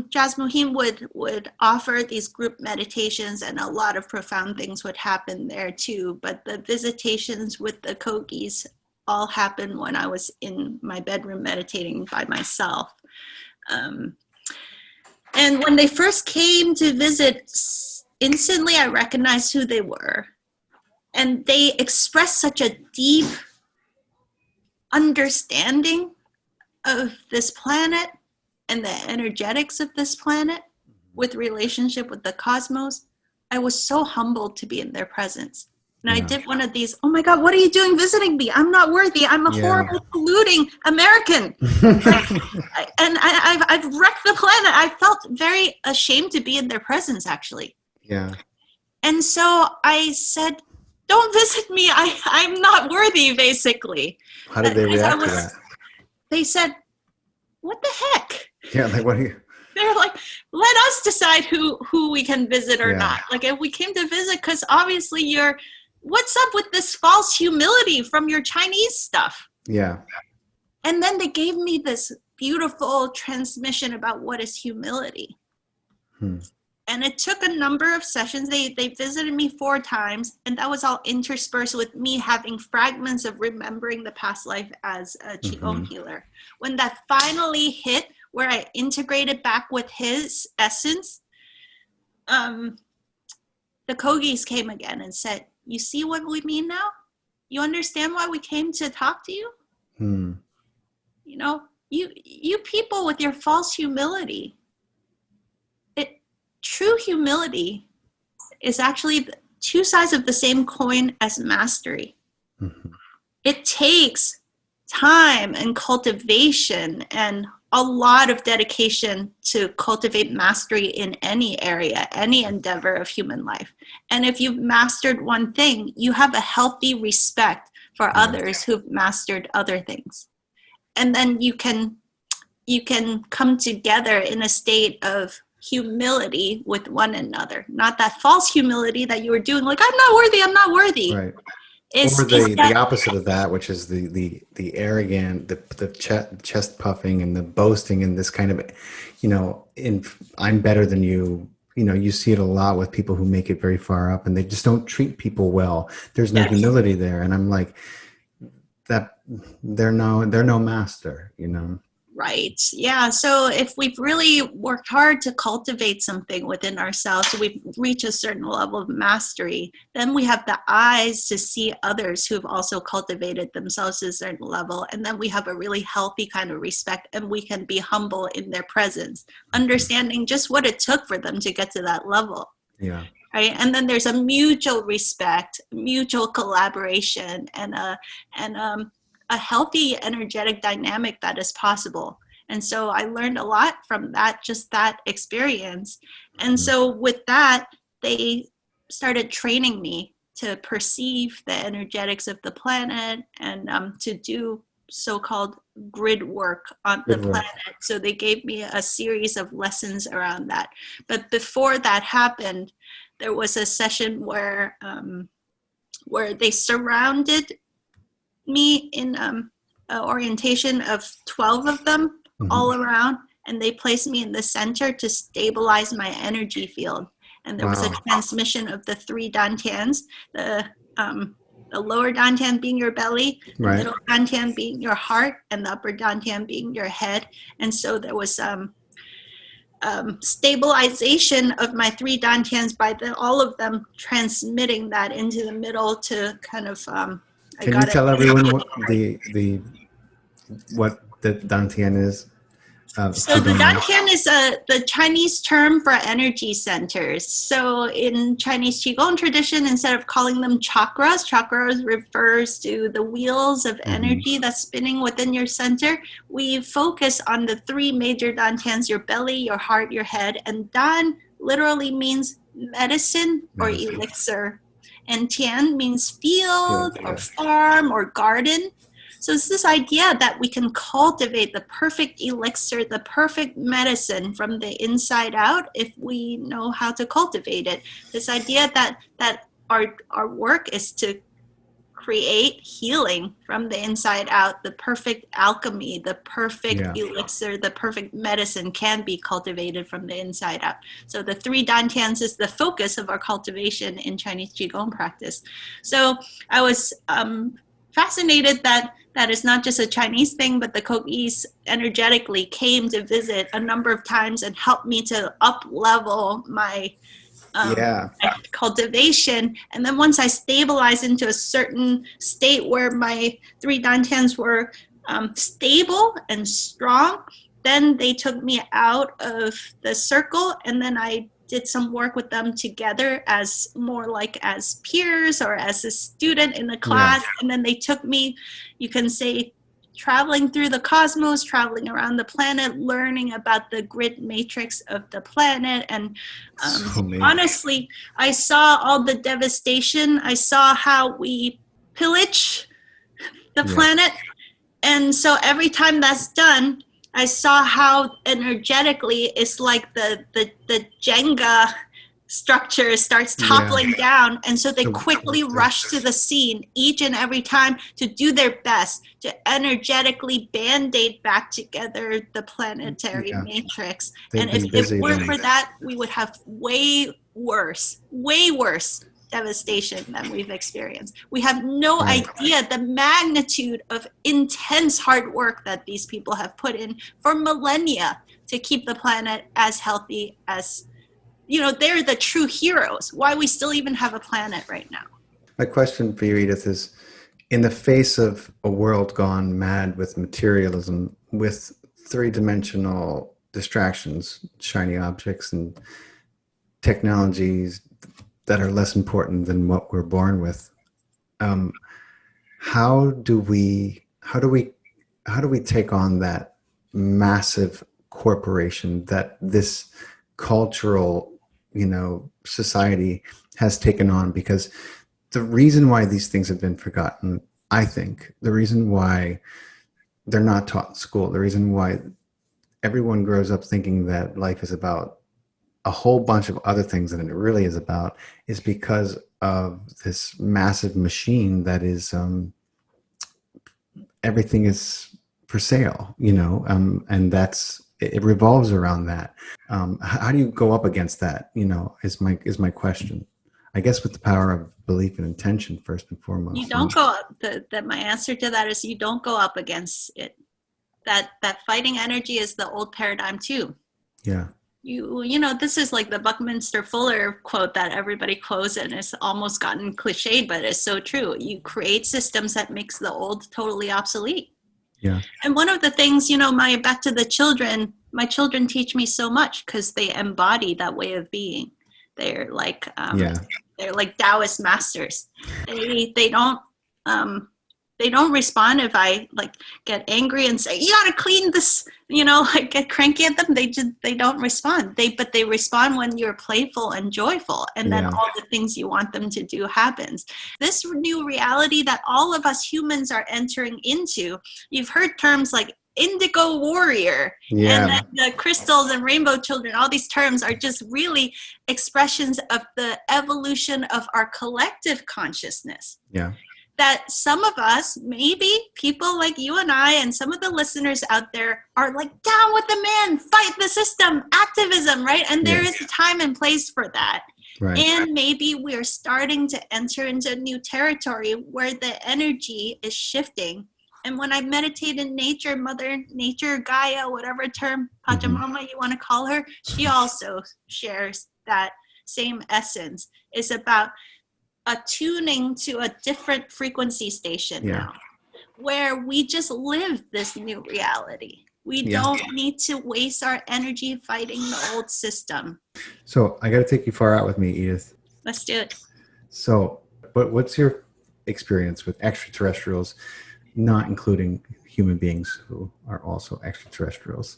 Jas Muhim would offer these group meditations, and a lot of profound things would happen there too. But the visitations with the Kogis all happened when I was in my bedroom meditating by myself. And when they first came to visit, instantly I recognized who they were. And they expressed such a deep understanding of this planet and the energetics of this planet with relationship with the cosmos. I was so humbled to be in their presence. And I did one of these, oh my God, what are you doing visiting me? I'm not worthy. I'm a horrible, polluting American. And I've wrecked the planet. I felt very ashamed to be in their presence, actually. Yeah. And so I said, don't visit me. I'm not worthy, basically. How did they react to that? They said, what the heck? Yeah, like what are you? They're like, let us decide who we can visit or not. Like, if we came to visit, because obviously what's up with this false humility from your Chinese stuff? Yeah. And then they gave me this beautiful transmission about what is humility. And it took a number of sessions. They visited me 4 times, and that was all interspersed with me having fragments of remembering the past life as a Qigong healer. When that finally hit, where I integrated back with his essence, the Kogis came again and said, you see what we mean now? You understand why we came to talk to you? You people with your false humility, true humility is actually 2 sides of the same coin as mastery. It takes time and cultivation and a lot of dedication to cultivate mastery in any area, any endeavor of human life. And if you've mastered one thing, you have a healthy respect for others who've mastered other things. And then you can come together in a state of humility with one another, not that false humility that you were doing, like, I'm not worthy. Right. Or the opposite of that, which is the arrogant, the chest puffing and the boasting and this kind of, I'm better than you. You see it a lot with people who make it very far up and they just don't treat people well. There's no humility there. And I'm like, that they're no master, Right. Yeah. So if we've really worked hard to cultivate something within ourselves, so we've reached a certain level of mastery, then we have the eyes to see others who've also cultivated themselves to a certain level. And then we have a really healthy kind of respect, and we can be humble in their presence, understanding just what it took for them to get to that level. Yeah. Right. And then there's a mutual respect, mutual collaboration, and a healthy energetic dynamic that is possible. And so I learned a lot from that, just that experience. And so with that, they started training me to perceive the energetics of the planet and to do so-called grid work on the planet. So they gave me a series of lessons around that. But before that happened, there was a session where they surrounded me in an orientation of 12 of them all around, and they placed me in the center to stabilize my energy field. And there was a transmission of the 3 Dantans, the lower Dantan being your belly, the middle Dantan being your heart, and the upper Dantan being your head. And so there was stabilization of my 3 Dantans by all of them transmitting that into the middle to kind of Can you tell everyone what the Dantian is? So the Dantian is the Chinese term for energy centers. So in Chinese Qigong tradition, instead of calling them chakras, chakras refers to the wheels of energy that's spinning within your center. We focus on the 3 major Dantans, your belly, your heart, your head. And Dan literally means medicine or elixir. And Tian means field or farm or garden. So it's this idea that we can cultivate the perfect elixir, the perfect medicine from the inside out if we know how to cultivate it. This idea that our work is to create healing from the inside out. The perfect alchemy, the perfect elixir, the perfect medicine can be cultivated from the inside out. So the 3 Dantans is the focus of our cultivation in Chinese Qigong practice. So I was fascinated that is not just a Chinese thing, but the Kogis energetically came to visit a number of times and helped me to up-level my cultivation. And then once I stabilized into a certain state where my 3 Dantans were stable and strong, then they took me out of the circle, and then I did some work with them together as more like as peers or as a student in the class. And then they took me, you can say, traveling through the cosmos, traveling around the planet, learning about the grid matrix of the planet. And honestly, I saw all the devastation. I saw how we pillage the planet. And so every time that's done, I saw how energetically it's like the Jenga structure starts toppling down. And so they quickly rush to the scene each and every time to do their best to energetically band-aid back together the planetary matrix. And if it weren't for that, we would have way worse devastation than we've experienced. We have no idea the magnitude of intense hard work that these people have put in for millennia to keep the planet as healthy as, they're the true heroes. Why we still even have a planet right now. My question for you, Edith, is in the face of a world gone mad with materialism, with 3-dimensional distractions, shiny objects and technologies that are less important than what we're born with. How do we take on that massive corporation that this cultural, society has taken on? Because the reason why these things have been forgotten, I think, the reason why they're not taught in school, the reason why everyone grows up thinking that life is about a whole bunch of other things than it really is about, is because of this massive machine that is everything is for sale, and it revolves around that. How do you go up against that? Is my question. I guess with the power of belief and intention first and foremost. You don't go up. My answer to that is you don't go up against it. that fighting energy is the old paradigm too. Yeah. This is like the Buckminster Fuller quote that everybody quotes, and it's almost gotten cliched, but it's so true. You create systems that makes the old totally obsolete. Yeah. And one of the things, back to the children, my children teach me so much because they embody that way of being. They're like, they're like Taoist masters. They don't respond if I like get angry and say, you gotta clean this, like get cranky at them. They don't respond. But they respond when you're playful and joyful, and then all the things you want them to do happens. This new reality that all of us humans are entering into, you've heard terms like indigo warrior, and then the crystals and rainbow children, all these terms are just really expressions of the evolution of our collective consciousness. Yeah. That some of us, maybe people like you and I and some of the listeners out there are like, down with the man, fight the system, activism, right? And there is a time and place for that. Right. And maybe we're starting to enter into new territory where the energy is shifting. And when I meditate in nature, Mother Nature, Gaia, whatever term, Pachamama you want to call her, she also shares that same essence. It's about attuning to a different frequency station now, where we just live this new reality. We don't need to waste our energy fighting the old system. So I got to take you far out with me, Edith. Let's do it. So, what's your experience with extraterrestrials, not including human beings who are also extraterrestrials?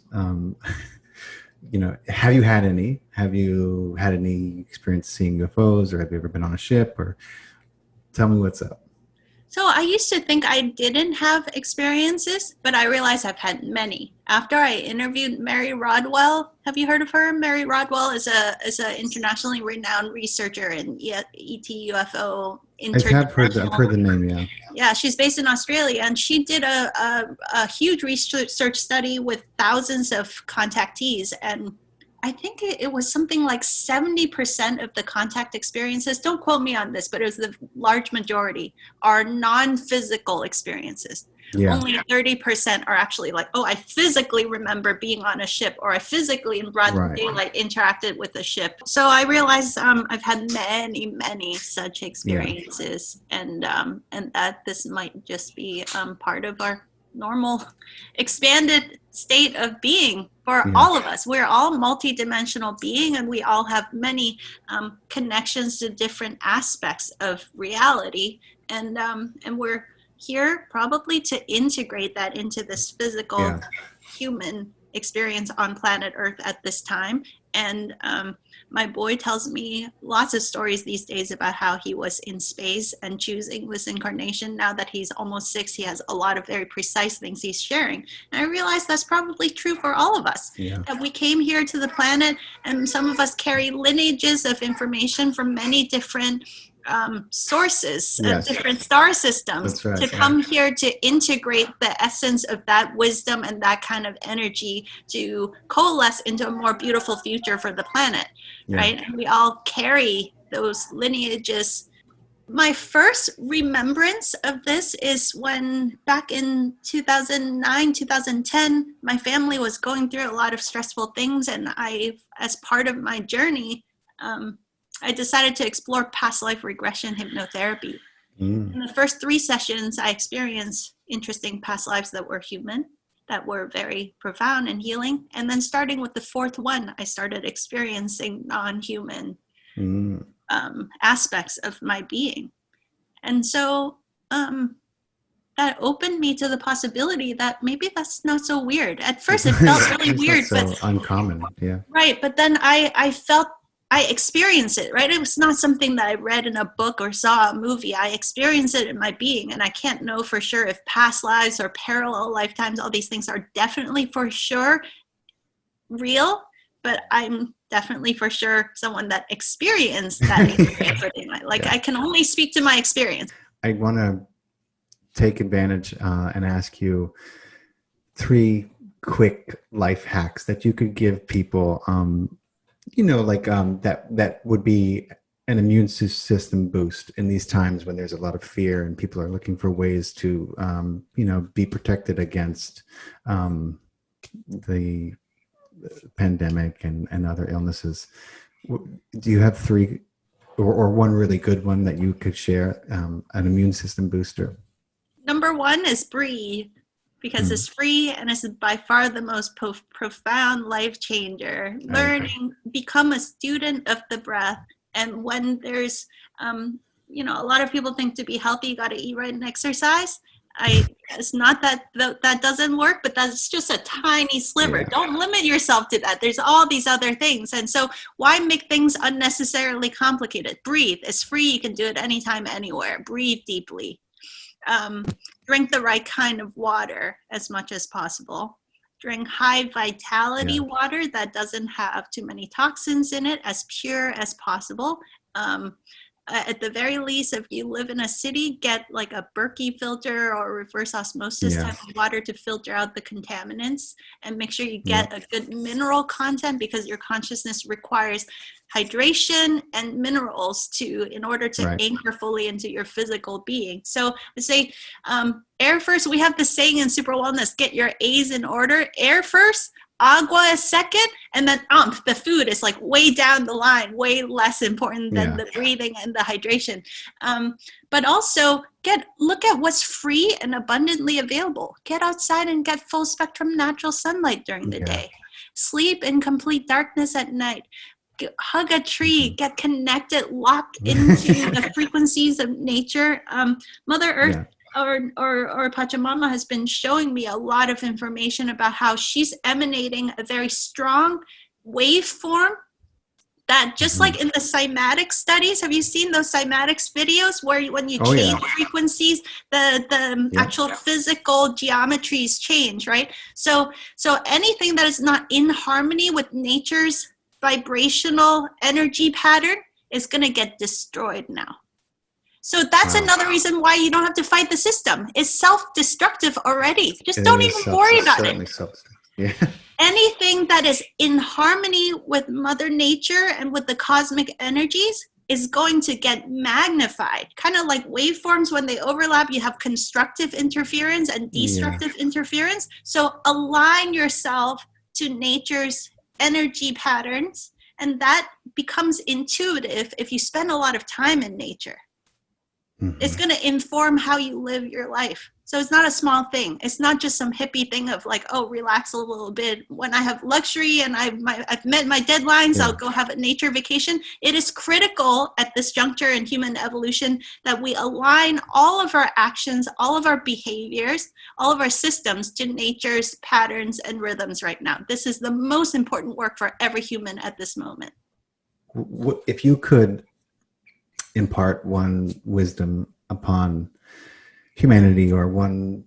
Have you had any? Have you had any experience seeing UFOs, or have you ever been on a ship? Or tell me what's up. So I used to think I didn't have experiences, but I realized I've had many. After I interviewed Mary Rodwell, have you heard of her? Mary Rodwell is a internationally renowned researcher in ET, UFO, I've heard the name, yeah. Yeah, she's based in Australia, and she did a huge research study with thousands of contactees, and I think it was something like 70% of the contact experiences, don't quote me on this, but it was the large majority, are non-physical experiences. Yeah. Only 30% are actually like, I physically remember being on a ship, or I physically in broad daylight interacted with a ship. So I realized I've had many, many such experiences, and that this might just be part of our normal expanded state of being for all of us. We're all multidimensional being, and we all have many connections to different aspects of reality, and we're here probably to integrate that into this physical human experience on planet Earth at this time. And my boy tells me lots of stories these days about how he was in space and choosing this incarnation. Now that he's almost 6, he has a lot of very precise things he's sharing. And I realize that's probably true for all of us. That we came here to the planet, and some of us carry lineages of information from many different sources of different star systems to come here to integrate the essence of that wisdom and that kind of energy to coalesce into a more beautiful future for the planet, right? And we all carry those lineages. My first remembrance of this is when back in 2009, 2010, my family was going through a lot of stressful things, and I, as part of my journey, I decided to explore past life regression hypnotherapy. In the first 3 sessions, I experienced interesting past lives that were human, that were very profound and healing. And then starting with the 4th one, I started experiencing non-human aspects of my being. And so that opened me to the possibility that maybe that's not so weird. At first, it felt really weird. But uncommon, Right, but then I experienced it, right? It was not something that I read in a book or saw a movie. I experienced it in my being, and I can't know for sure if past lives or parallel lifetimes, all these things are definitely for sure real, but I'm definitely for sure someone that experienced that experience. I can only speak to my experience. I want to take advantage and ask you 3 quick life hacks that you could give people, that would be an immune system boost in these times when there's a lot of fear and people are looking for ways to, be protected against the pandemic and other illnesses. Do you have three or one really good one that you could share, an immune system booster? Number one is breathe, because it's free and it's by far the most profound life changer. Learning, become a student of the breath. And when there's, a lot of people think to be healthy, you got to eat right and exercise. It's not that that doesn't work, but that's just a tiny sliver. Yeah. Don't limit yourself to that. There's all these other things. And so why make things unnecessarily complicated? Breathe. It's free. You can do it anytime, anywhere. Breathe deeply. Drink the right kind of water as much as possible. Drink high vitality water that doesn't have too many toxins in it, as pure as possible. At the very least, if you live in a city, get like a Berkey filter or reverse osmosis type of water to filter out the contaminants, and make sure you get a good mineral content, because your consciousness requires hydration and minerals in order to anchor fully into your physical being. So I say air first. We have the saying in SuperWellness, get your A's in order. Air first, agua is second, and then the food is like way down the line, way less important than the breathing and the hydration. But also look at what's free and abundantly available. Get outside and get full spectrum natural sunlight during the day. Sleep in complete darkness at night. Hug a tree, get connected, lock into the frequencies of nature. Mother Earth or Pachamama has been showing me a lot of information about how she's emanating a very strong waveform that, just like in the cymatics studies, have you seen those cymatics videos where when you change frequencies, the actual physical geometries change, right? So anything that is not in harmony with nature's vibrational energy pattern is going to get destroyed now. So that's another reason why you don't have to fight the system. It's self-destructive already. Just don't even worry about it. Anything that is in harmony with Mother Nature and with the cosmic energies is going to get magnified. Kind of like waveforms, when they overlap, you have constructive interference and destructive interference. So align yourself to nature's energy patterns, and that becomes intuitive if you spend a lot of time in nature. It's going to inform how you live your life. So it's not a small thing. It's not just some hippie thing of like, relax a little bit. When I have luxury and I've met my deadlines, I'll go have a nature vacation. It is critical at this juncture in human evolution that we align all of our actions, all of our behaviors, all of our systems to nature's patterns and rhythms right now. This is the most important work for every human at this moment. If you could impart one wisdom upon humanity, or one,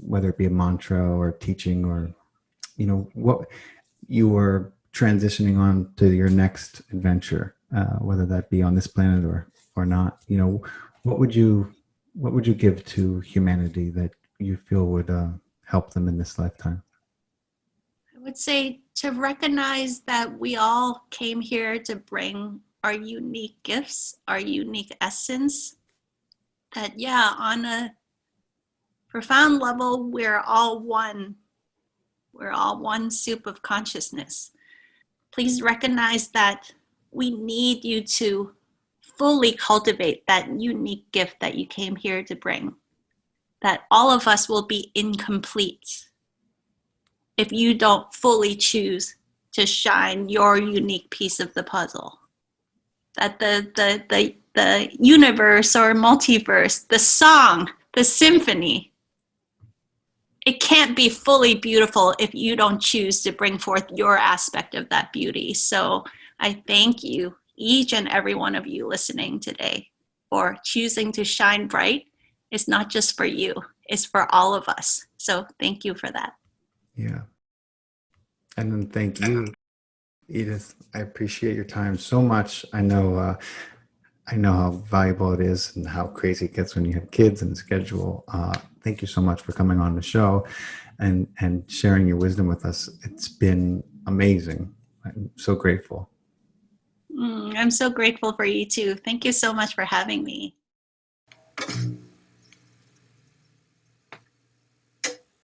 whether it be a mantra or teaching, or, what you were transitioning on to your next adventure, whether that be on this planet or not, what would you give to humanity that you feel would help them in this lifetime? I would say to recognize that we all came here to bring our unique gifts, our unique essence, that on a profound level, we're all one. We're all one soup of consciousness. Please recognize that we need you to fully cultivate that unique gift that you came here to bring. That all of us will be incomplete if you don't fully choose to shine your unique piece of the puzzle. That the universe or multiverse, the song, the symphony, it can't be fully beautiful if you don't choose to bring forth your aspect of that beauty. So I thank you, each and every one of you listening today, for choosing to shine bright. It's not just for you, it's for all of us. So thank you for that. Yeah. And then thank you, Edith. I appreciate your time so much. I know how valuable it is and how crazy it gets when you have kids and a schedule. Thank you so much for coming on the show and sharing your wisdom with us. It's been amazing. I'm so grateful. I'm so grateful for you too. Thank you so much for having me.